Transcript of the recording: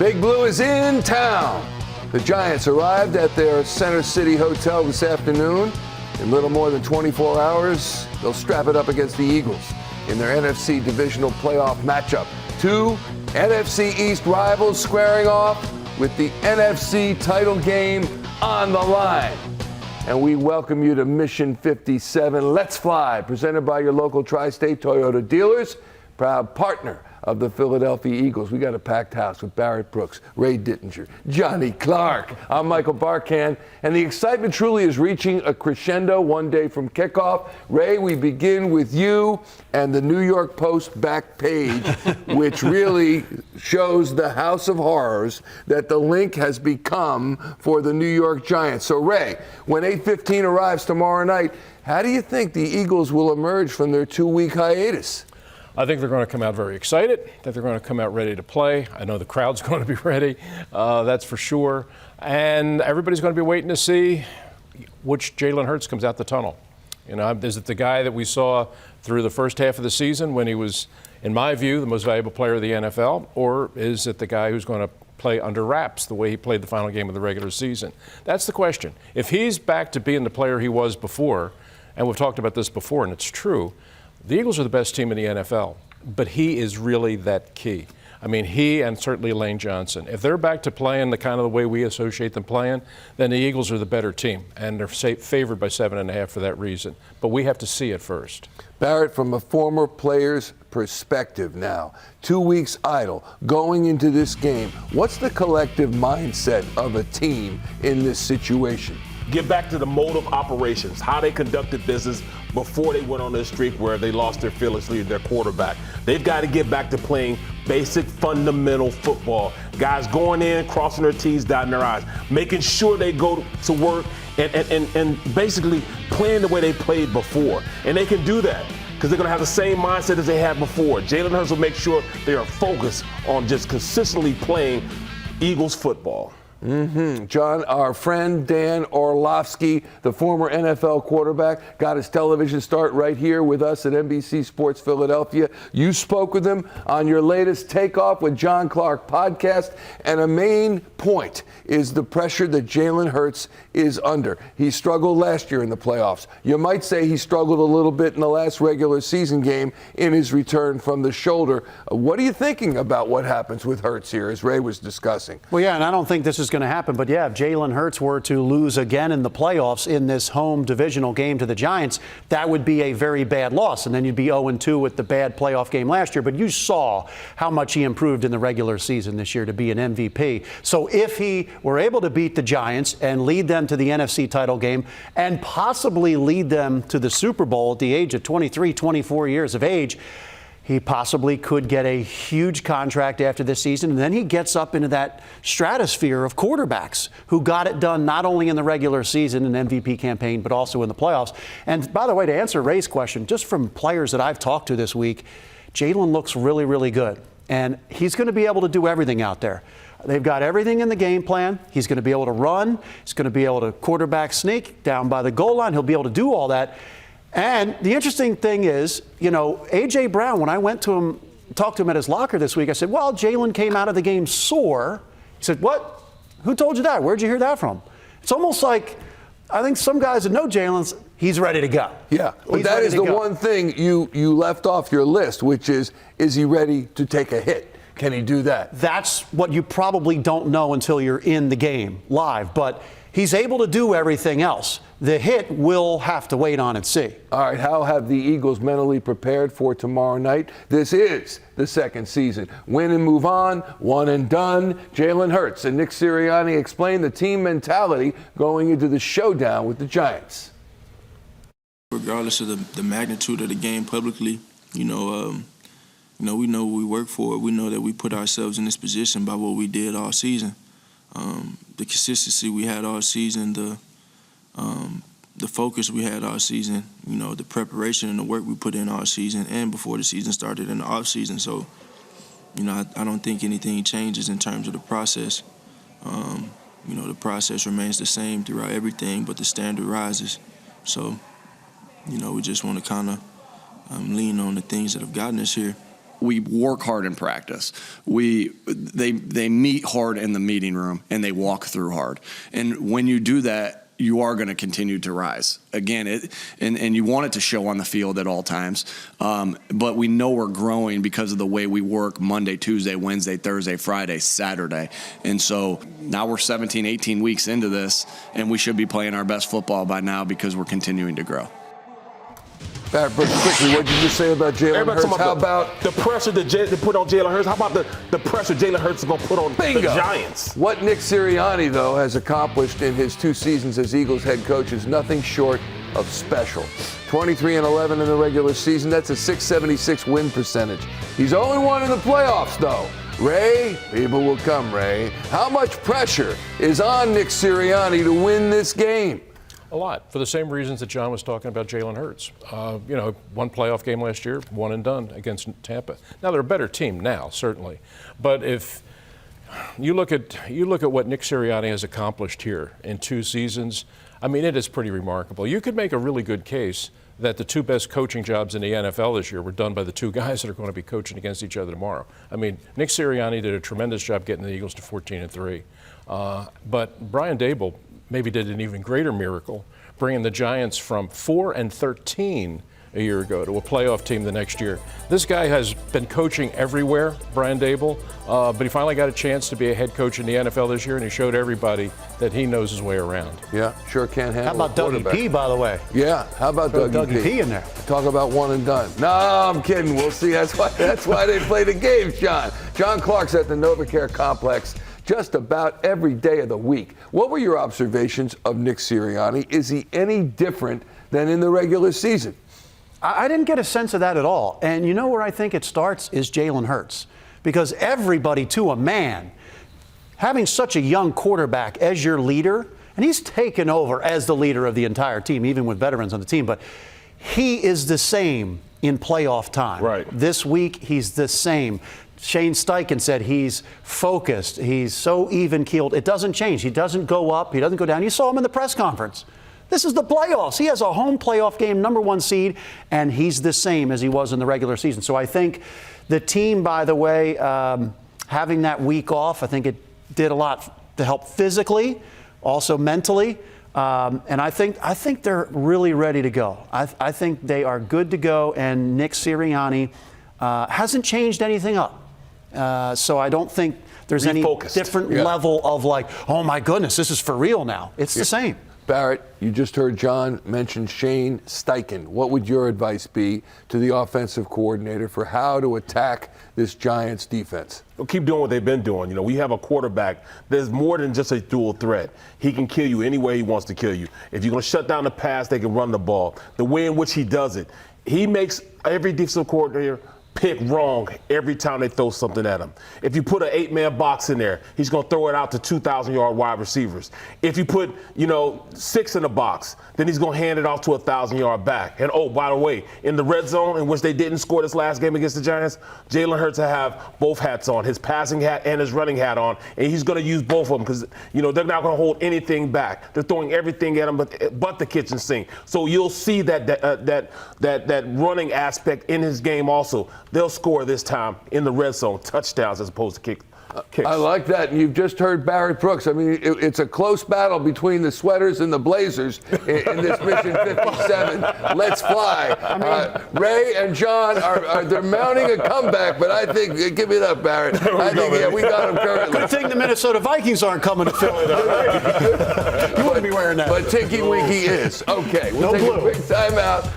Big Blue is in town. The Giants arrived at their Center City hotel this afternoon. In little more than 24 hours, they'll strap it up against the Eagles in their NFC Divisional playoff matchup. Two NFC East rivals squaring off with the NFC title game on the line. And we welcome you to Mission 57 Let's Fly, presented by your local Tri-State Toyota dealers, proud partner of the Philadelphia Eagles. We got a packed house with Barrett Brooks, Ray Didinger, Johnny Clark. I'm Michael Barkann, and the excitement truly is reaching a crescendo one day from kickoff. Ray, we begin with you and the New York Post back page, which really shows the house of horrors that the link has become for the New York Giants. So, Ray, when 8:15 arrives tomorrow night, how do you think the Eagles will emerge from their 2-week hiatus? I think they're going to come out very excited. I think they're going to come out ready to play. I know the crowd's going to be ready, that's for sure. And everybody's going to be waiting to see which Jalen Hurts comes out the tunnel. You know, is it the guy that we saw through the first half of the season when he was, in my view, the most valuable player of the NFL? Or is it the guy who's going to play under wraps the way he played the final game of the regular season? That's the question. If he's back to being the player he was before, and we've talked about this before, and it's true, the Eagles are the best team in the NFL, but he is really that key. I mean, he and certainly Lane Johnson. If they're back to playing the kind of the way we associate them playing, then the Eagles are the better team, and they're favored by 7.5 for that reason. But we have to see it first. Barrett, from a former player's perspective now, 2 weeks idle, going into this game, what's the collective mindset of a team in this situation? Get back to the mode of operations, how they conducted business before they went on this streak where they lost their fearless leader, their quarterback. They've got to get back to playing basic fundamental football. Guys going in, crossing their T's, dotting their I's, making sure they go to work and basically playing the way they played before. And they can do that because they're going to have the same mindset as they had before. Jalen Hurts will make sure they are focused on just consistently playing Eagles football. John, our friend Dan Orlovsky, the former NFL quarterback, got his television start right here with us at NBC Sports Philadelphia. You spoke with him on your latest Takeoff with John Clark podcast, and a main point is the pressure that Jalen Hurts is under. He struggled last year in the playoffs. You might say he struggled a little bit in the last regular season game in his return from the shoulder. What are you thinking about what happens with Hurts here, as Ray was discussing? Well, yeah, and I don't think this is going to happen, but yeah, if Jalen Hurts were to lose again in the playoffs in this home divisional game to the Giants, that would be a very bad loss, and then you'd be 0-2 with the bad playoff game last year. But you saw how much he improved in the regular season this year to be an MVP. So if he were able to beat the Giants and lead them to the NFC title game and possibly lead them to the Super Bowl at the age of 23, 24 years of age, he possibly could get a huge contract after this season, and then he gets up into that stratosphere of quarterbacks who got it done not only in the regular season and MVP campaign, but also in the playoffs. And by the way, to answer Ray's question, just from players that I've talked to this week, Jalen looks really, really good. And he's going to be able to do everything out there. They've got everything in the game plan. He's going to be able to run. He's going to be able to quarterback sneak down by the goal line. He'll be able to do all that. And the interesting thing is, you know, A.J. Brown, when I went to him, talked to him at his locker this week, I said, well, Jalen came out of the game sore. He said, what? Who told you that? Where'd you hear that from? It's almost like, I think some guys that know Jalen's, he's ready to go. Yeah, but that is the one thing you left off your list, which is he ready to take a hit? Can he do that? That's what you probably don't know until you're in the game live, but he's able to do everything else. The hit we'll have to wait on and see. All right, how have the Eagles mentally prepared for tomorrow night? This is the second season. Win and move on, one and done. Jalen Hurts and Nick Sirianni explain the team mentality going into the showdown with the Giants. Regardless of the magnitude of the game publicly, we know what we work for. We know that we put ourselves in this position by what we did all season. The consistency we had all season, the focus we had all season, the preparation and the work we put in all season and before the season started in the off season. So, I don't think anything changes in terms of the process. The process remains the same throughout everything, but the standard rises. So, we just want to kind of lean on the things that have gotten us here we work hard in practice. They meet hard in the meeting room, and they walk through hard. And when you do that, you are going to continue to rise. Again, and you want it to show on the field at all times. But we know we're growing because of the way we work Monday, Tuesday, Wednesday, Thursday, Friday, Saturday. And so now we're 17, 18 weeks into this, and we should be playing our best football by now because we're continuing to grow. Barrett Brooks, quickly, what did you say about Jalen Hurts? How about the pressure that they put on Jalen Hurts? How about the pressure Jalen Hurts is going to put on the Giants? What Nick Sirianni, though, has accomplished in his 2 seasons as Eagles head coach is nothing short of special. 23-11 in the regular season. That's a .676 win percentage. He's 0-1 in the playoffs, though. Ray, people will come, Ray. How much pressure is on Nick Sirianni to win this game? A lot, for the same reasons that John was talking about Jalen Hurts. One playoff game last year, one and done against Tampa. Now they're a better team now, certainly, but if you look at what Nick Sirianni has accomplished here in 2 seasons, I mean, it is pretty remarkable. You could make a really good case that the 2 best coaching jobs in the NFL this year were done by the 2 guys that are going to be coaching against each other tomorrow. I mean, Nick Sirianni did a tremendous job getting the Eagles to 14-3, but Brian Daboll maybe did an even greater miracle, bringing the Giants from 4-13 a year ago to a playoff team the next year. This guy has been coaching everywhere, Brian Daboll, but he finally got a chance to be a head coach in the NFL this year, and he showed everybody that he knows his way around. Yeah, sure can handle. How about Dougie P, by the way? Yeah, how about Dougie P in there? Talk about one and done. No, I'm kidding. We'll see. That's why they play the games, John. John Clark's at the NovaCare Complex just about every day of the week. What were your observations of Nick Sirianni? Is he any different than in the regular season? I didn't get a sense of that at all. And you know where I think it starts is Jalen Hurts. Because everybody, to a man, having such a young quarterback as your leader, and he's taken over as the leader of the entire team, even with veterans on the team, but he is the same in playoff time. Right. This week, he's the same. Shane Steichen said he's focused. He's so even-keeled. It doesn't change. He doesn't go up. He doesn't go down. You saw him in the press conference. This is the playoffs. He has a home playoff game, #1 seed, and he's the same as he was in the regular season. So I think the team, by the way, having that week off, I think it did a lot to help physically, also mentally. And I think they're really ready to go. I think they are good to go, and Nick Sirianni hasn't changed anything up. So I don't think there's any different level of like, oh my goodness, this is for real now. It's the same. Barrett, you just heard John mention Shane Steichen. What would your advice be to the offensive coordinator for how to attack this Giants defense? Well, keep doing what they've been doing. You know, we have a quarterback that's more than just a dual threat. He can kill you any way he wants to kill you. If you're going to shut down the pass, they can run the ball. The way in which he does it, he makes every defensive coordinator pick wrong every time they throw something at him. If you put an 8-man box in there, he's going to throw it out to 2,000-yard wide receivers. If you put, 6 in the box, then he's going to hand it off to a 1,000-yard back. And, oh, by the way, in the red zone in which they didn't score this last game against the Giants, Jalen Hurts will have both hats on, his passing hat and his running hat on, and he's going to use both of them because, they're not going to hold anything back. They're throwing everything at him but the kitchen sink. So you'll see that running aspect in his game also. They'll score this time in the red zone, touchdowns as opposed to kicks. I like that. And you've just heard Barrett Brooks. I mean, it's a close battle between the Sweaters and the Blazers in this Mission 57. Let's fly. Ray and John they're mounting a comeback, but I think, give it up, Barrett. We got them currently. Good thing the Minnesota Vikings aren't coming to Philly. You wouldn't be wearing that. But Tinky Winky is. Okay, we'll take a quick timeout.